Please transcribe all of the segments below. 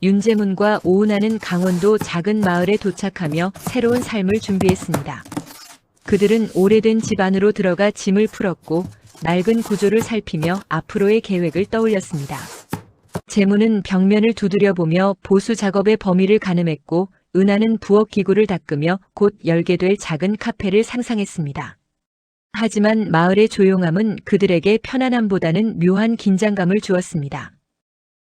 윤재문과 오은하는 강원도 작은 마을에 도착하며 새로운 삶을 준비했습니다. 그들은 오래된 집 안으로 들어가 짐을 풀었고 낡은 구조를 살피며 앞으로의 계획을 떠올렸습니다. 재문은 벽면을 두드려보며 보수 작업의 범위를 가늠했고 은하는 부엌 기구를 닦으며 곧 열게 될 작은 카페를 상상했습니다. 하지만 마을의 조용함은 그들에게 편안함보다는 묘한 긴장감을 주었습니다.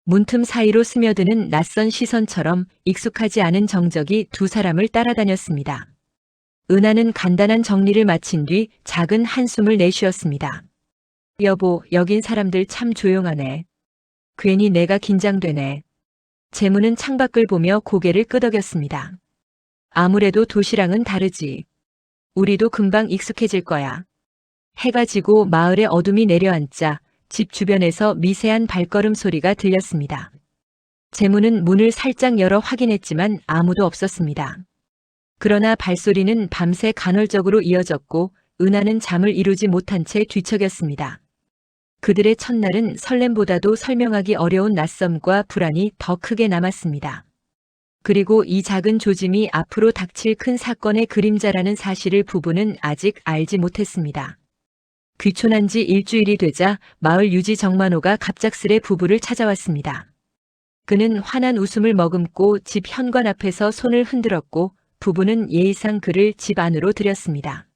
문틈 사이로 스며드는 낯선 시선처럼 익숙하지 않은 정적이 두 사람을 따라다녔습니다. 은하는 간단한 정리를 마친 뒤 작은 한숨을 내쉬었습니다. 여보, 여긴 사람들 참 조용하네. 괜히 내가 긴장되네. 재문은 창밖을 보며 고개를 끄덕였습니다. 아무래도 도시랑은 다르지. 우리도 금방 익숙해질 거야. 해가 지고 마을의 어둠이 내려앉자 집 주변에서 미세한 발걸음 소리가 들렸습니다. 재문은 문을 살짝 열어 확인했지만 아무도 없었습니다. 그러나 발소리는 밤새 간헐적으로 이어졌고 은하는 잠을 이루지 못한 채 뒤척였습니다. 그들의 첫날은 설렘보다도 설명하기 어려운 낯섦과 불안이 더 크게 남았습니다. 그리고 이 작은 조짐이 앞으로 닥칠 큰 사건의 그림자라는 사실을 부부는 아직 알지 못했습니다. 귀촌한 지 일주일이 되자 마을 유지 정만호가 갑작스레 부부를 찾아왔습니다. 그는 환한 웃음을 머금고 집 현관 앞에서 손을 흔들었고 부부는 예의상 그를 집 안으로 들였습니다.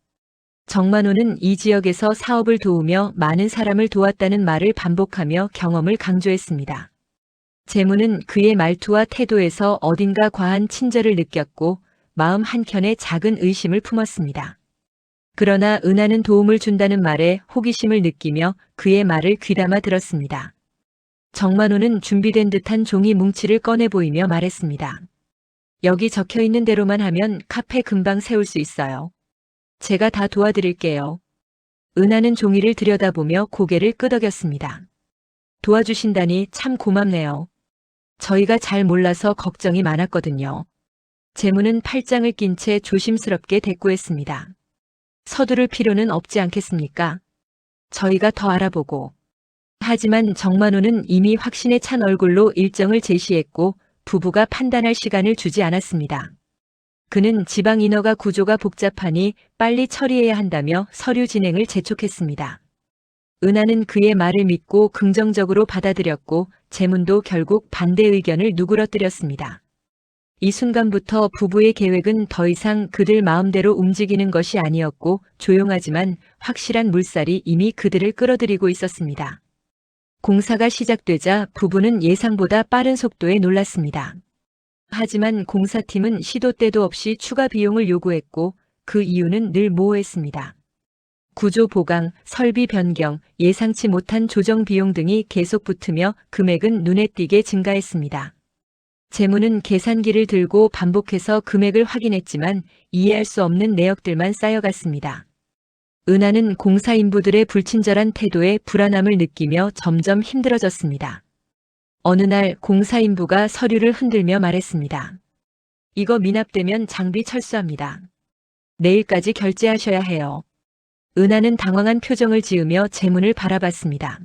정만호는 이 지역에서 사업을 도우며 많은 사람을 도왔다는 말을 반복하며 경험을 강조했습니다. 재문은 그의 말투와 태도에서 어딘가 과한 친절을 느꼈고 마음 한켠에 작은 의심을 품었습니다. 그러나 은하는 도움을 준다는 말에 호기심을 느끼며 그의 말을 귀담아 들었습니다. 정만호는 준비된 듯한 종이 뭉치를 꺼내 보이며 말했습니다. 여기 적혀 있는 대로만 하면 카페 금방 세울 수 있어요. 제가 다 도와드릴게요. 은하는 종이를 들여다보며 고개를 끄덕였습니다. 도와주신다니 참 고맙네요. 저희가 잘 몰라서 걱정이 많았거든요. 재문은 팔짱을 낀 채 조심스럽게 대꾸했습니다. 서두를 필요는 없지 않겠습니까? 저희가 더 알아보고. 하지만 정만호는 이미 확신에 찬 얼굴로 일정을 제시했고 부부가 판단할 시간을 주지 않았습니다. 그는 지방 인허가 구조가 복잡하니 빨리 처리해야 한다며 서류 진행을 재촉했습니다. 은하는 그의 말을 믿고 긍정적으로 받아들였고 재문도 결국 반대 의견을 누그러뜨렸습니다. 이 순간부터 부부의 계획은 더 이상 그들 마음대로 움직이는 것이 아니었고 조용하지만 확실한 물살이 이미 그들을 끌어들이고 있었습니다. 공사가 시작되자 부부는 예상보다 빠른 속도에 놀랐습니다. 하지만 공사팀은 시도 때도 없이 추가 비용을 요구했고 그 이유는 늘 모호했습니다. 구조 보강, 설비 변경, 예상치 못한 조정 비용 등이 계속 붙으며 금액은 눈에 띄게 증가했습니다. 재문은 계산기를 들고 반복해서 금액을 확인했지만 이해할 수 없는 내역들만 쌓여갔습니다. 은하는 공사 인부들의 불친절한 태도에 불안함을 느끼며 점점 힘들어졌습니다. 어느 날 공사 인부가 서류를 흔들며 말했습니다. 이거 미납되면 장비 철수합니다. 내일까지 결제하셔야 해요. 은하는 당황한 표정을 지으며 재문을 바라봤습니다.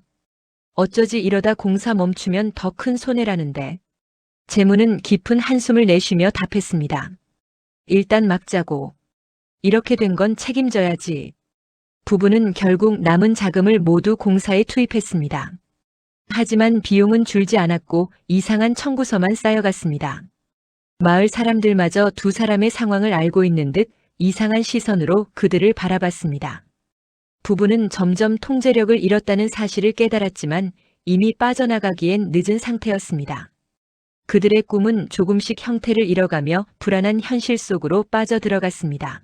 어쩌지 이러다 공사 멈추면 더 큰 손해라는데. 재문은 깊은 한숨을 내쉬며 답했습니다. 일단 막자고. 이렇게 된 건 책임져야지. 부부는 결국 남은 자금을 모두 공사에 투입했습니다. 하지만 비용은 줄지 않았고 이상한 청구서만 쌓여갔습니다. 마을 사람들마저 두 사람의 상황을 알고 있는 듯 이상한 시선으로 그들을 바라봤습니다. 부부는 점점 통제력을 잃었다는 사실을 깨달았지만 이미 빠져나가기엔 늦은 상태였습니다. 그들의 꿈은 조금씩 형태를 잃어가며 불안한 현실 속으로 빠져들어갔습니다.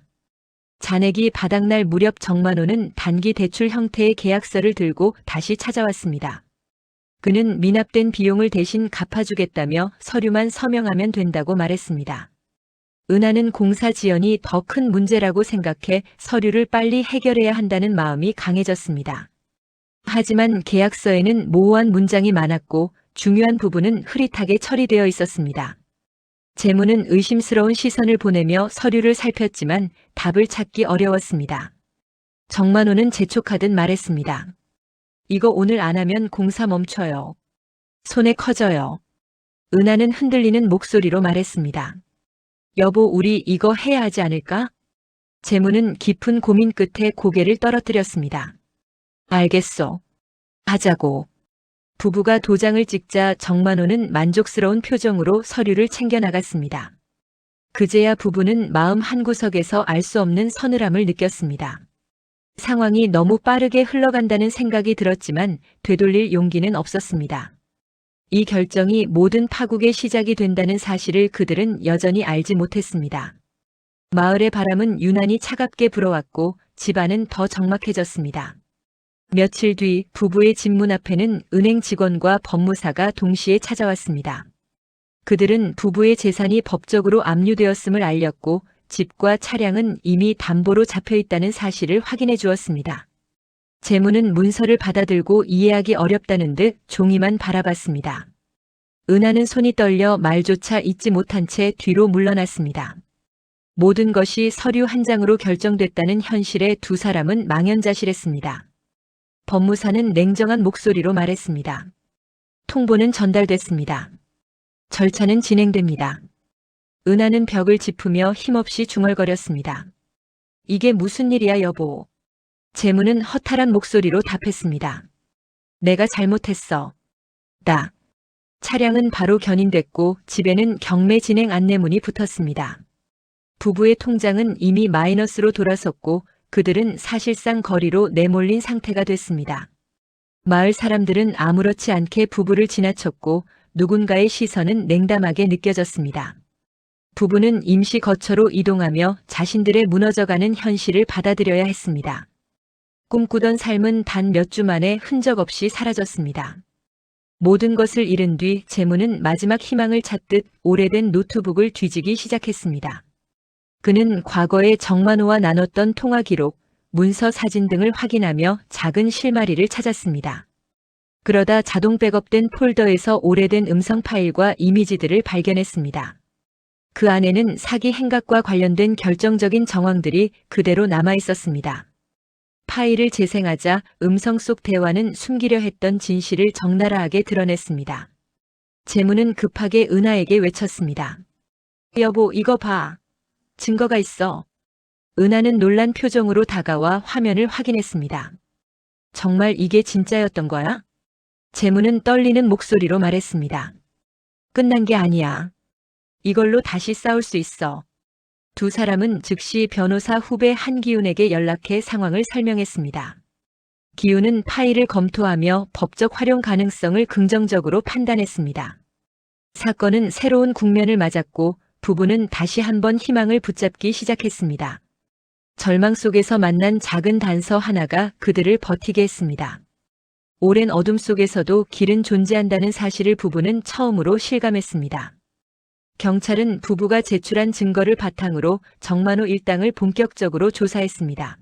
잔액이 바닥날 무렵 정만호는 단기 대출 형태의 계약서를 들고 다시 찾아왔습니다. 그는 미납된 비용을 대신 갚아주겠다며 서류만 서명하면 된다고 말했습니다. 은하는 공사 지연이 더 큰 문제라고 생각해 서류를 빨리 해결해야 한다는 마음이 강해졌습니다. 하지만 계약서에는 모호한 문장이 많았고 중요한 부분은 흐릿하게 처리되어 있었습니다. 재문은 의심스러운 시선을 보내며 서류를 살폈지만 답을 찾기 어려웠습니다. 정만호는 재촉하듯 말했습니다. 이거 오늘 안 하면 공사 멈춰요. 손에 커져요. 은하는 흔들리는 목소리로 말했습니다. 여보, 우리 이거 해야 하지 않을까? 재무는 깊은 고민 끝에 고개를 떨어뜨렸습니다. 알겠어. 하자고. 부부가 도장을 찍자 정만호는 만족스러운 표정으로 서류를 챙겨 나갔습니다. 그제야 부부는 마음 한구석에서 알 수 없는 서늘함을 느꼈습니다. 상황이 너무 빠르게 흘러간다는 생각이 들었지만 되돌릴 용기는 없었습니다. 이 결정이 모든 파국의 시작이 된다는 사실을 그들은 여전히 알지 못했습니다. 마을의 바람은 유난히 차갑게 불어왔고 집안은 더 적막해졌습니다. 며칠 뒤 부부의 집 문 앞에는 은행 직원과 법무사가 동시에 찾아왔습니다. 그들은 부부의 재산이 법적으로 압류되었음을 알렸고 집과 차량은 이미 담보로 잡혀 있다는 사실을 확인해 주었습니다. 재무는 문서를 받아들고 이해하기 어렵다는 듯 종이만 바라봤습니다. 은하는 손이 떨려 말조차 잇지 못한 채 뒤로 물러났습니다. 모든 것이 서류 한 장으로 결정됐다는 현실에 두 사람은 망연자실했습니다. 법무사는 냉정한 목소리로 말했습니다. 통보는 전달됐습니다. 절차는 진행됩니다. 은하는 벽을 짚으며 힘없이 중얼거렸습니다. 이게 무슨 일이야, 여보? 재무는 허탈한 목소리로 답했습니다. 내가 잘못했어. 차량은 바로 견인됐고 집에는 경매 진행 안내문이 붙었습니다. 부부의 통장은 이미 마이너스로 돌아섰고 그들은 사실상 거리로 내몰린 상태가 됐습니다. 마을 사람들은 아무렇지 않게 부부를 지나쳤고 누군가의 시선은 냉담하게 느껴졌습니다. 부부는 임시 거처로 이동하며 자신들의 무너져가는 현실을 받아들여야 했습니다. 꿈꾸던 삶은 단 몇 주 만에 흔적 없이 사라졌습니다. 모든 것을 잃은 뒤 재무는 마지막 희망을 찾듯 오래된 노트북을 뒤지기 시작했습니다. 그는 과거에 정만호와 나눴던 통화 기록, 문서 사진 등을 확인하며 작은 실마리를 찾았습니다. 그러다 자동 백업된 폴더에서 오래된 음성 파일과 이미지들을 발견했습니다. 그 안에는 사기 행각과 관련된 결정적인 정황들이 그대로 남아 있었습니다. 파일을 재생하자 음성 속 대화는 숨기려 했던 진실을 적나라하게 드러냈습니다. 재무는 급하게 은하에게 외쳤습니다. 여보, 이거 봐. 증거가 있어. 은하는 놀란 표정으로 다가와 화면을 확인했습니다. 정말 이게 진짜였던 거야? 재무는 떨리는 목소리로 말했습니다. 끝난 게 아니야. 이걸로 다시 싸울 수 있어. 두 사람은 즉시 변호사 후배 한기훈에게 연락해 상황을 설명했습니다. 기훈은 파일을 검토하며 법적 활용 가능성을 긍정적으로 판단했습니다. 사건은 새로운 국면을 맞았고 부부는 다시 한번 희망을 붙잡기 시작했습니다. 절망 속에서 만난 작은 단서 하나가 그들을 버티게 했습니다. 오랜 어둠 속에서도 길은 존재한다는 사실을 부부는 처음으로 실감했습니다. 경찰은 부부가 제출한 증거를 바탕으로 정만호 일당을 본격적으로 조사했습니다.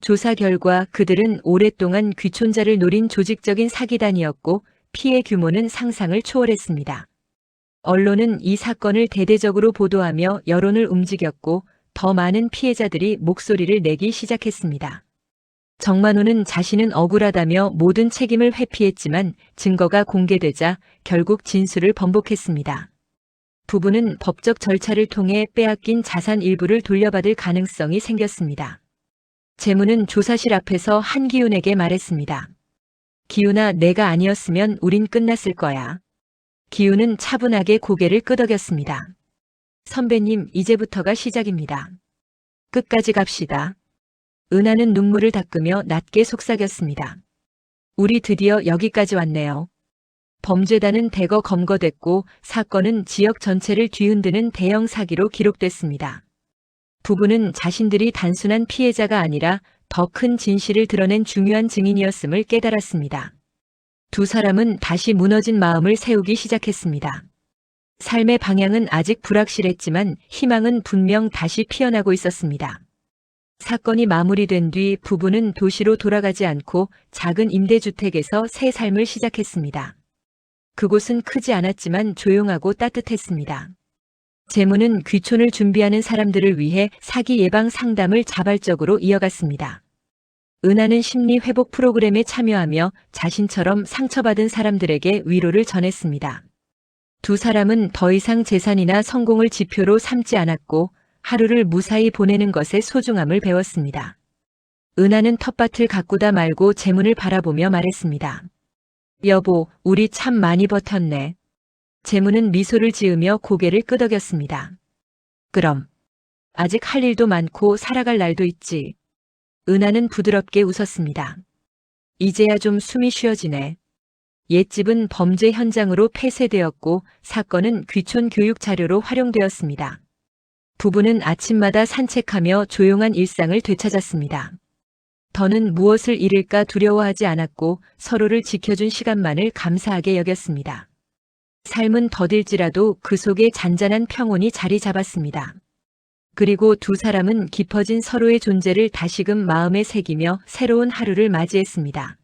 조사 결과 그들은 오랫동안 귀촌자를 노린 조직적인 사기단이었고 피해 규모는 상상을 초월했습니다. 언론은 이 사건을 대대적으로 보도하며 여론을 움직였고 더 많은 피해자들이 목소리를 내기 시작했습니다. 정만호는 자신은 억울하다며 모든 책임을 회피했지만 증거가 공개되자 결국 진술을 번복했습니다. 부부는 법적 절차를 통해 빼앗긴 자산 일부를 돌려받을 가능성이 생겼습니다. 재무는 조사실 앞에서 한기훈에게 말했습니다. 기훈아, 내가 아니었으면 우린 끝났을 거야. 기훈은 차분하게 고개를 끄덕였습니다. 선배님, 이제부터가 시작입니다. 끝까지 갑시다. 은하는 눈물을 닦으며 낮게 속삭였습니다. 우리 드디어 여기까지 왔네요. 범죄단은 대거 검거됐고 사건은 지역 전체를 뒤흔드는 대형 사기로 기록됐습니다. 부부는 자신들이 단순한 피해자가 아니라 더 큰 진실을 드러낸 중요한 증인이었음을 깨달았습니다. 두 사람은 다시 무너진 마음을 세우기 시작했습니다. 삶의 방향은 아직 불확실했지만 희망은 분명 다시 피어나고 있었습니다. 사건이 마무리된 뒤 부부는 도시로 돌아가지 않고 작은 임대주택에서 새 삶을 시작했습니다. 그곳은 크지 않았지만 조용하고 따뜻했습니다. 재무는 귀촌을 준비하는 사람들을 위해 사기 예방 상담을 자발적으로 이어갔습니다. 은하는 심리 회복 프로그램에 참여하며 자신처럼 상처받은 사람들에게 위로를 전했습니다. 두 사람은 더 이상 재산이나 성공을 지표로 삼지 않았고 하루를 무사히 보내는 것의 소중함을 배웠습니다. 은하는 텃밭을 가꾸다 말고 재문을 바라보며 말했습니다. 여보, 우리 참 많이 버텼네. 재문은 미소를 지으며 고개를 끄덕였습니다. 그럼. 아직 할 일도 많고 살아갈 날도 있지. 은하는 부드럽게 웃었습니다. 이제야 좀 숨이 쉬어지네. 옛집은 범죄 현장으로 폐쇄되었고 사건은 귀촌 교육 자료로 활용되었습니다. 부부는 아침마다 산책하며 조용한 일상을 되찾았습니다. 더는 무엇을 잃을까 두려워하지 않았고 서로를 지켜준 시간만을 감사하게 여겼습니다. 삶은 더딜지라도 그 속에 잔잔한 평온이 자리 잡았습니다. 그리고 두 사람은 깊어진 서로의 존재를 다시금 마음에 새기며 새로운 하루를 맞이했습니다.